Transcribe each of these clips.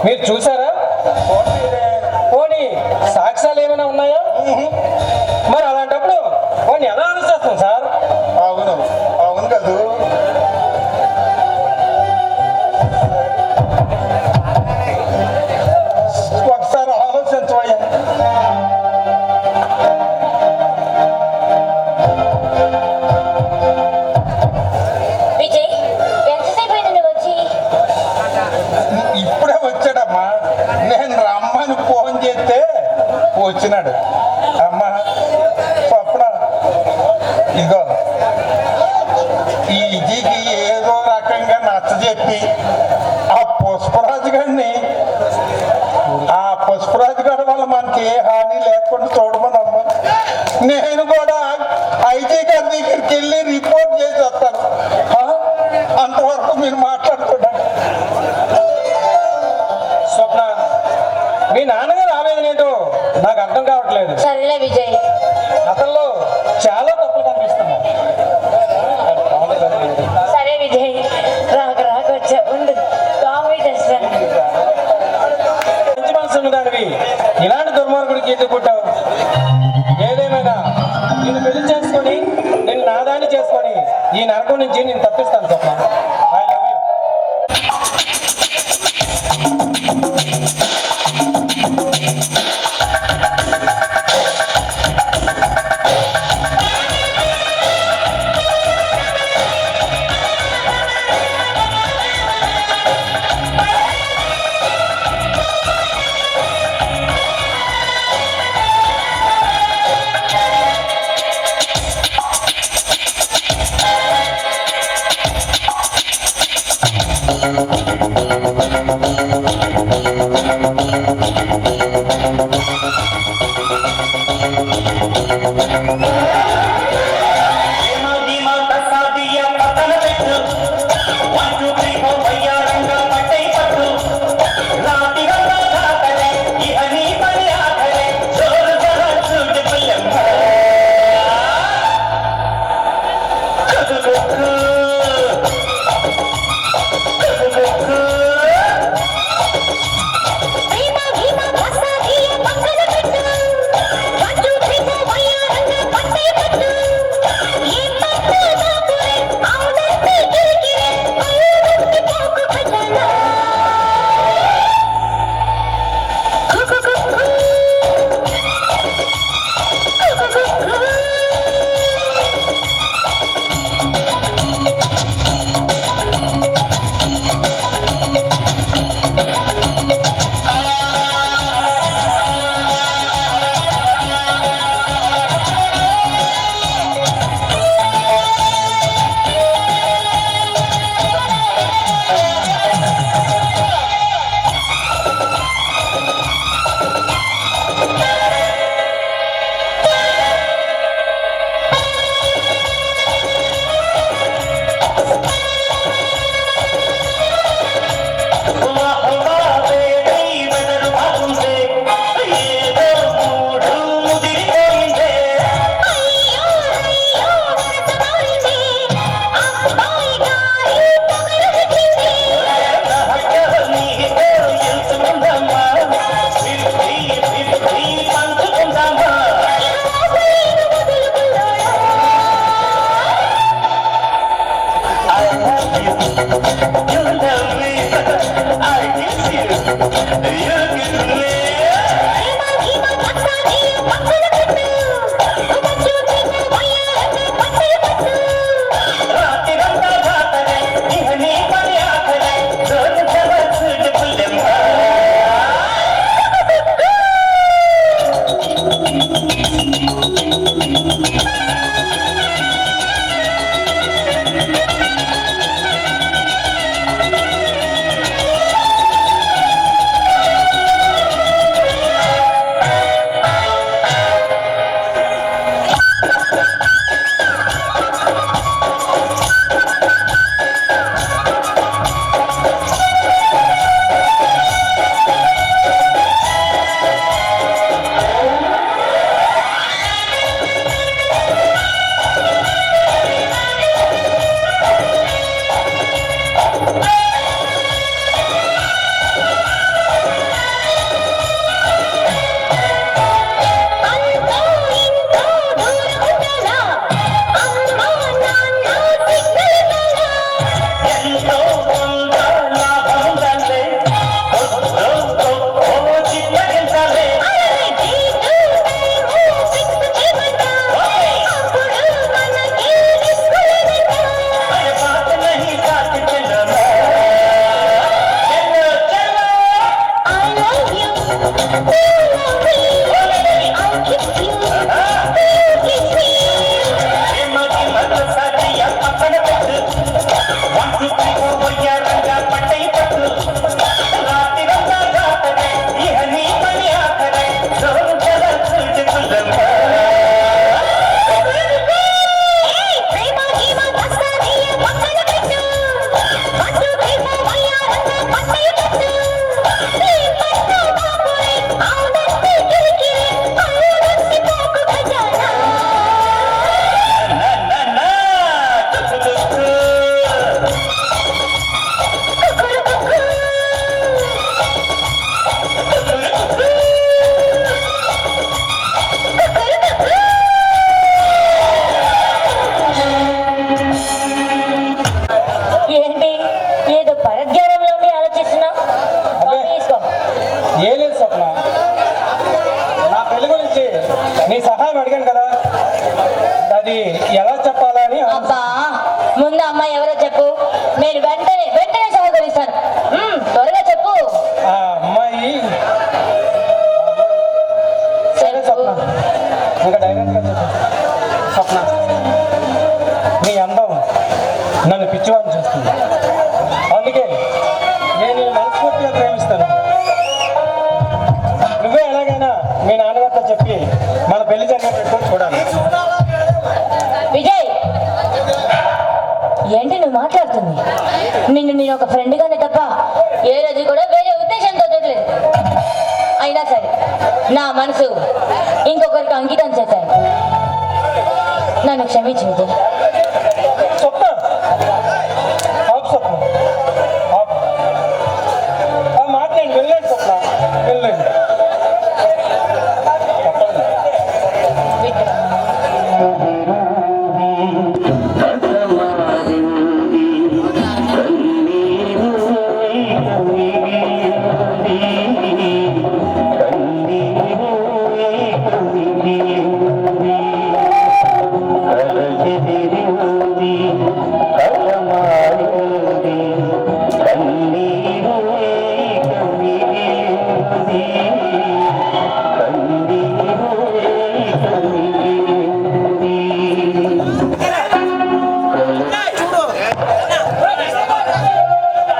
మీరు చూసారా? పోనీ సాక్ష్యాలు ఏమైనా ఉన్నాయా? మరి అలాంటప్పుడు వాడిని ఎలా అనుసరిస్తాం సార్? అవును అవును కదా. ఒకసారి ఆలోచించవయ్యా. విజయ్, ఎంతసేపు అయింది నువ్వు వచ్చి? ఇప్పుడే వచ్చాడమ్మా. నేను రమ్మని ఫోన్ చేస్తే వచ్చినాడు. అమ్మా స్వప్న, ఇదిగో ఈ విజయ్కి ఏదో రకంగా నచ్చజెప్పి ఆ పుష్పరాజు గారిని, ఆ పుష్పరాజు గారి వల్ల మనకి ఏ హాని లేకుండా చూడమనమ్మా. నేను కూడా ఐజీ గారి దగ్గరికి వెళ్ళి రిపోర్ట్ చేసి వస్తాను. అంతవరకు మీరు మాట్లాడుతున్నారు. స్వప్న, మీ నాన్నగారు ఆవేదన ఏంటో నాకు అర్థం కావట్లేదు. సరేలే విజయ్, అతనిలో చాలా తప్పులు కనిపిస్తున్నాయి. సరే విజయ్, రాక వచ్చా ఉండు, కామెడీ చేస్తాను. మంచి మనసు ఉన్నదానివి ఇలాంటి దుర్మార్గుడికి ఎందుకు పుట్టావు? ఏదేమైనా నేను పెళ్లి చేసుకొని నేను నాదాన్ని చేసుకొని ఈ నరకం నుంచి నేను తప్పిస్తాను స్వప్న. I love you. ఏంటి ఏదో పరధ్యానంలో ఆలోచిస్తున్నా ఏం లేదు స్వప్న, నా పెళ్లి గురించి నీ సహాయం అడిగాను కదా, అది ఎలా చెప్పాలని అబ్బా ముందు అమ్మాయి ఎవరో చెప్పు, నేను వెంటనే వెంటనే సహకరిస్తాను. త్వరగా చెప్పు. ఆ అమ్మాయి సరే స్వప్న, ఇంకా డైరెక్ట్గా చెప్పు. స్వప్న, నీ అందం నన్ను పిచ్చివాడిని చేస్తుంది, అందుకే నేను ఈ మనస్ఫూర్తిగా ప్రేమిస్తాను. నువ్వే ఎలాగైనా మీ నాన్నగారితో చెప్పి మన పెళ్లి జరిగేటట్టు చూడాలి. విజయ్, ఏంటి నువ్వు మాట్లాడుతుంది? నేను ఒక ఫ్రెండ్గానే తప్ప ఏ రోజు కూడా వేరే ఉద్దేశంతో చూడలేదు. అయినా సరే నా మనసు ఇంకొకరికి అంకితం చేశాను. నన్ను క్షమించు విజయ్. స్వప్న, ఆపు స్వప్న, ఆపు. ఆ మాట నేను వెళ్ళండి స్వప్న, వెళ్ళండి.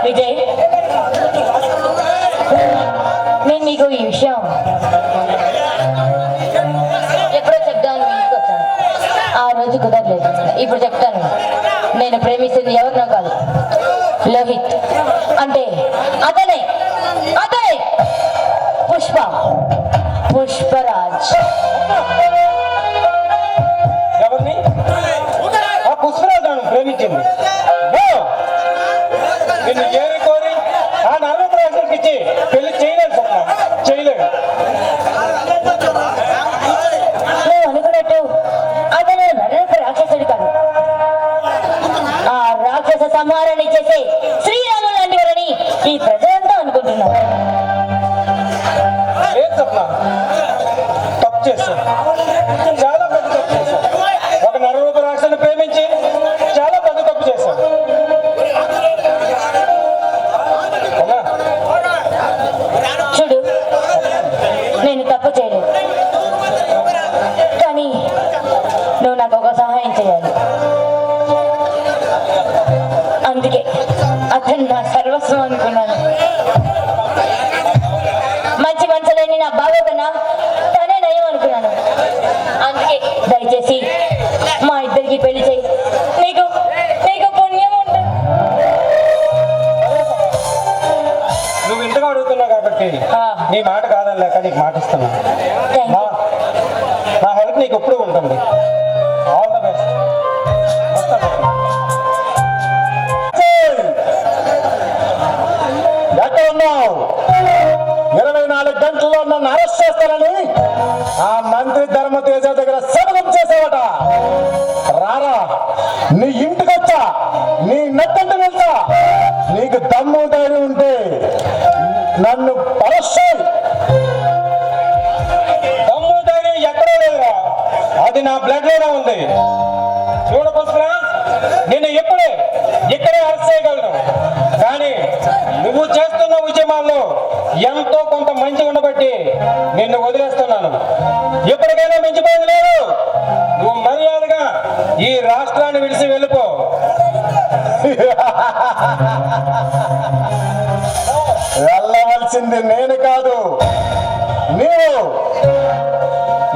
విజయ్, నేను నీకు ఈ విషయం ఎప్పుడో చెప్తాను, ఇంటికి వచ్చాను. ఆ రోజు కుదరలేదు, ఇప్పుడు చెప్తాను. నేను ప్రేమిస్తుంది ఎవరినో కాదు, లోహిత్. అంటే అతనే అతనే పుష్పరాజ్. ఎవరిని? ఆ పుష్పరాజు ప్రేమించింది. నిన్ను చేరి కోరి ఆ నర్మద రాజుకి ఇచ్చి పెళ్లి చేయలేదు స్వప్న, చేయలేదు. నువ్వు అనుకున్నట్టు అతను నరక రాక్షసుడు కాదు. ఆ రాక్షస సంహారాన్ని చేసే శ్రీరాములు లాంటి వారని ఈ ప్రజలంతా అనుకుంటున్నారు. లేదు స్వప్న, తప్పు చేశావు, చాలా పెద్ద తప్పు చేశావు. ఒక నరరూప రాక్షసుని ప్రేమించి చాలా పెద్ద తప్పు చేశావు. చూడు, నేను తప్పు చేయలేదు, కానీ నువ్వు నాకు ఒక సహాయం చేయాలి. అందుకే అతను నా సర్వస్వం అనుకున్నాను. మంచి మంచలేని నా బావ కన్నా తనే నయం అనుకున్నాను. అందుకే దయచేసి మా ఇద్దరికి పెళ్లి చేయి, నీకు నీకు పుణ్యం ఉంటుంది. నువ్వు ఇంతగా అడుగుతున్నావు కాబట్టి నీ మాట కాదని లేక నీకు మాట ఇస్తున్నా. నా హెల్ప్ నీకు ఎప్పుడు ఉంటుంది. All the best. ఎక్కడ ఉన్నావు? 24 గంటల్లో నన్ను అరెస్ట్ చేస్తానని ఆ మంత్రి ధర్మతేజ దగ్గర శపథం చేసావట. రారా, నీ ఇంటికి వచ్చా, నీ నట్టంటే వెళ్తా. నీకు దమ్ము ధైర్యం ఉంటే నన్ను పరస్సు. దమ్ము ధైర్యం ఎక్కడో లేదురా, అది నా బ్లడ్ లోనే ఉంది. చూడకొస్తున్నా, నిన్ను ఇక్కడే అరెస్ట్ చేయగలను. కానీ నువ్వు చేస్తున్న ఉద్యమాల్లో ఎంతో కొంత మంచి ఉండబట్టి కాబట్టి నిన్ను వదిలేస్తున్నాను. ఎప్పటికైనా మించిపోయింది లేదు. నువ్వు మర్యాదగా ఈ రాష్ట్రాన్ని విడిచి వెళ్ళిపో. వెళ్ళవలసింది నేను కాదు, నీవు.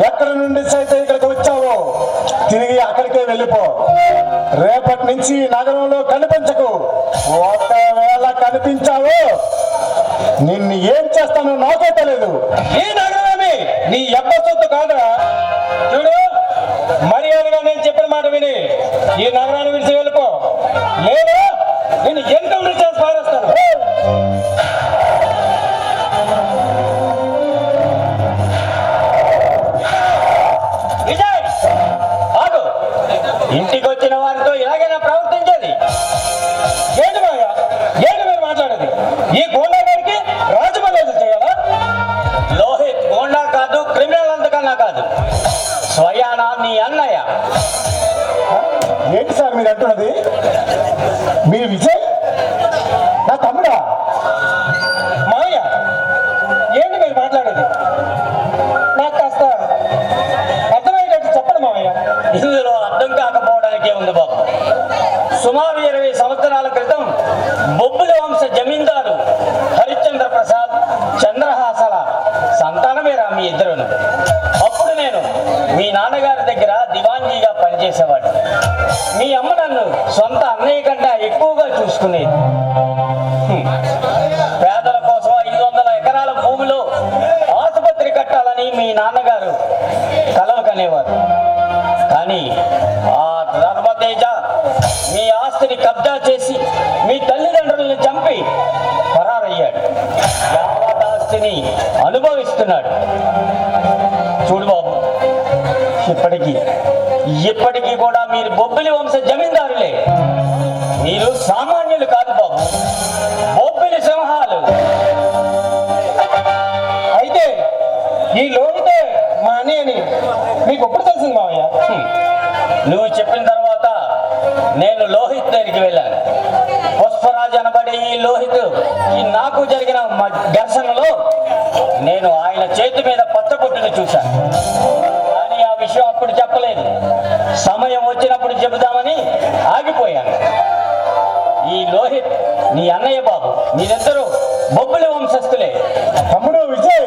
ఎక్కడి నుండి సైతం ఇక్కడికి వచ్చావో తిరిగి అక్కడికే వెళ్ళిపో. రేపటి నుంచి ఈ నగరంలో కనిపించకు. ఒకవేళ కనిపించావు నిన్ను ఏం చేస్తానో నాకే తెలియదు. ఈ నగరమేమి నీ ఎబ్బ సొత్తు కాదురా. చూడు, మర్యాదగా నేను చెప్పిన మాట విని ఈ నగరాన్ని విడిచి వెళ్ళిపో. లేదు నేను ఎన్కౌంటర్ చేసి పారేస్తాను. విజయ్, ఆగు. ఇంటికి వచ్చిన వారితో ఇలాగైనా ప్రవర్తించేది? ఏంటి మాయ, ఏంటి మీరు మాట్లాడేది? ఈ గోండా గారికి రాజమర్యాద చేయాలా? లోహిత్ గోండా కాదు, క్రిమినల్ అంతకన్నా కాదు. స్వయానా నీ అన్నయ్య. ఏంటి సార్ మీరు అంటున్నది? మీ విజయ్ నా తమ్ముడా? మాయ, ఏంటి మీరు మాట్లాడేది? నాకు కాస్త అర్థమయ్యేటట్టు చెప్పండి మామయ్య. ఇందులో అర్థం కాకపోవడానికే ఉంది బాబు. సుమారు 20 సంవత్సరాల క్రితం బొబ్బుల వంశ జమీందారు హరిశ్చంద్ర ప్రసాద్, చంద్రహాసల సంతానమేరా మీ ఇద్దరును. అప్పుడు నేను మీ నాన్నగారి దగ్గర దివాంజీగా పనిచేసేవాడు. మీ అమ్మ నన్ను సొంత అన్నయ్య కంటే ఎక్కువగా చూసుకునేది. పేదల కోసం 500 ఎకరాల భూమిలో ఆసుపత్రి కట్టాలని మీ నాన్నగారు కలలు కనేవారు. కానీ ఆ ధర్మతేజ మీ ఆస్తిని కబ్జా చేసి మీ తల్లిదండ్రులను చంపి పరారయ్యాడు. యావత్ ఆస్తిని అనుభవిస్తున్నాడు. చూడు బాబు, ఇప్పటికీ కూడా మీరు బొబ్బిలి వంశ జమీందారులే. మీరు సామాన్యులు కాదు బాబు, బొబ్బిలి సింహాలు. అయితే ఈ లోహితే మా అన్నయ్యని మీకు ఎప్పుడు తెలిసింది మావయ్య? నువ్వు చెప్పిన తర్వాత నేను లోహిత్ దగ్గరికి వెళ్ళాను. పుష్పరాజ్ అనబడే ఈ లోహిత్ నాకు జరిగిన ఘర్షణలో నేను ఆయన చేతి మీద పచ్చబొట్టును చూశాను. కానీ ఆ విషయం అప్పుడు చెప్పలేదు. సమయం వచ్చినప్పుడు చెబుదామని ఆగిపోయాను. ఈ లోహిత్ నీ అన్నయ్య బాబు. మీరిద్దరూ బొబ్బిలి వంశస్థులే. తమ్ముడు విజయ్,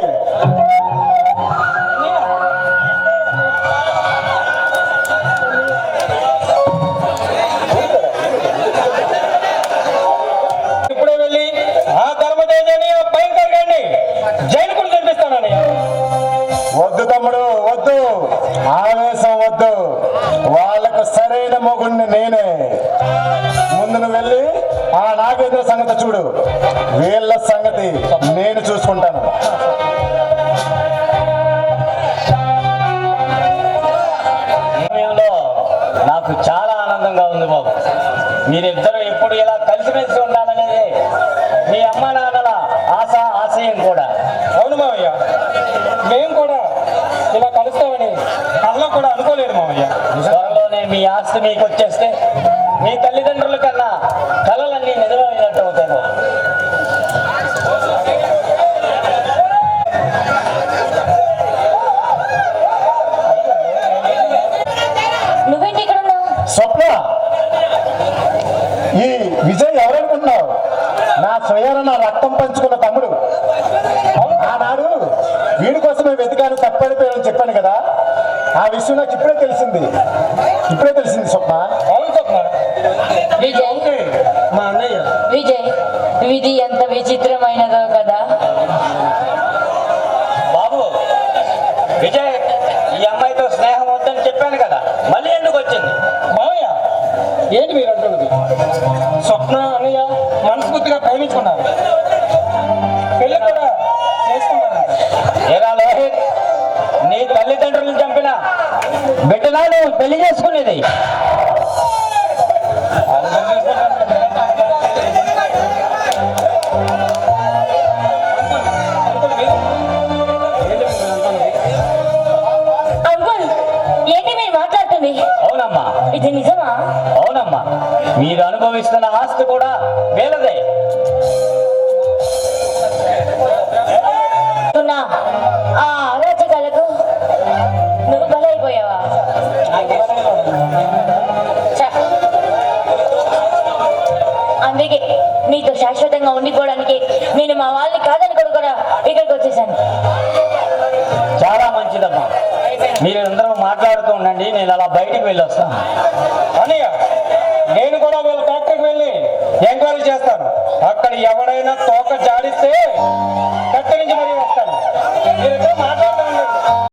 ఇప్పుడే వెళ్ళి ఆ ధర్మతేజని, ఆ భయంకరంగాన్ని జైలుకు పంపిస్తానని. వద్దు తమ్ముడు, వద్దు. ఆవేశం వద్దు. వాళ్ళకు సరైన మొగుణ్ణి నేనే. ముందు నువ్వు వెళ్ళి ఆ నాగేంద్ర సంగతి చూడు. వీళ్ళ సంగతి నేను చూసుకుంటాను. సమయంలో నాకు చాలా ఆనందంగా ఉంది బాబు. మీరిద్దరూ ఎప్పుడు ఇలా కలిసిమెలిసి ఉండాలనేది మీ అమ్మ నాన్నల ఆశయం కూడా. అవును మావయ్య, మేము కూడా ఇలా కలుస్తామని కళ్ళలో కూడా అనుకోలేదు మావయ్య. త్వరలోనే మీ ఆస్తి మీకు వచ్చేస్తే మీ తల్లిదండ్రుల కన్నా కళలన్నీ నిజమైనట్టు అవుతాయి బాబు. నువ్వేంటి ఇక్కడ ఉన్నావు? స్వప్న, ఈ విజయ్ ఎవరనుకుంటున్నావు? నా స్వయాన నా రక్తం పంచుకున్న తమ్ముడు. ఆనాడు వీడి కోసమే వెతికాను, తప్పడిపోయాను చెప్పాను కదా. ఆ విషయం నాకు ఇప్పుడే తెలిసింది స్వప్న. అవును స్వప్న, విజయ్, మా అన్నయ్య. విజయ్, విధి ఎంత విచిత్రమైనదో కదా. బాబు విజయ్, ఈ అమ్మాయితో స్నేహం వద్దని చెప్పాను కదా, మళ్ళీ ఎందుకు వచ్చింది? మావయ్య, ఏంటి మీరు అంటున్నది? స్వప్న అన్నయ్య మనస్ఫూర్తిగా ప్రేమించుకున్నారు, పెళ్లి కూడా చేసుకున్నారు. ఏరా లోహిత్, నీ తల్లిదండ్రులను చంపిన బిడ్డనా నువ్వు పెళ్లి చేసుకునేది? అంకుల్, ఏంటి మీరు మాట్లాడుతుంది? అవునమ్మా, ఇది నిజమా? అవునమ్మా, మీరు అనుభవిస్తున్న ఆస్తి కూడా వీళ్ళదే. ఛ! అందుకే మీతో శాశ్వతంగా ఉండిపోవడానికి నేను మా వాళ్ళని కాదనుకోడు కూడా ఇక్కడికి వచ్చేసాను. చాలా మంచిదమ్మా. మీరు అందరూ మాట్లాడుతూ ఉండండి, నేను అలా బయటికి వెళ్ళి వస్తాను. అనియ నేను కూడా వీళ్ళ ఫ్యాక్టరీకి వెళ్ళి ఎంక్వైరీ చేస్తాను. అక్కడ ఎవడైనా తోక జాడిస్తే కత్తిరించి మరీ వస్తాను. మీరు